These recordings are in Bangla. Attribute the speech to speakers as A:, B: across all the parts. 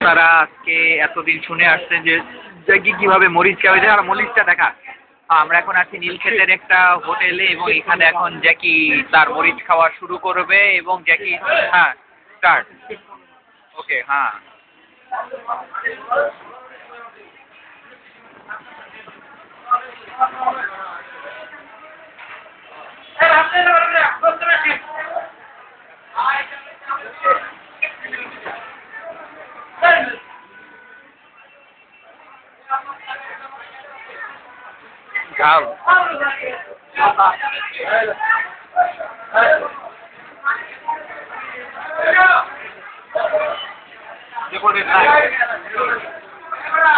A: তারা আজকে এতদিন শুনে আসছেন যে জ্যাকি কিভাবে মরিচ খাওয়া যায় আর মরিচটা দেখা। আমরা এখন আছি নীলক্ষেতের একটা হোটেলে এবং এখানে এখন জ্যাকি তার মরিচ খাওয়া শুরু করবে এবং জ্যাকি হ্যাঁ স্টার্ট ওকে হ্যাঁ ঝাল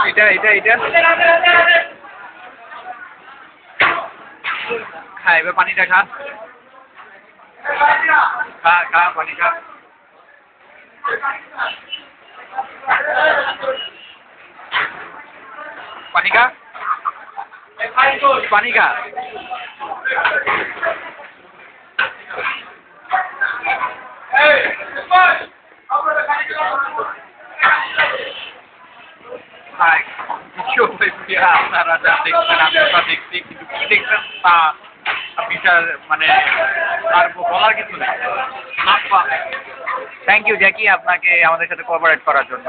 A: এটা এটা এটা খা এবার পানিটা খা খা খা পানি খা পানি খা পানি খা আপনারা যা দেখছেন আমি তা দেখছি কিন্তু কি দেখছেন তা বিচার মানে আর বলার কিছু নেই। থ্যাংক ইউ জ্যাকি আপনাকে আমাদের সাথে কোঅপারেট করার জন্য।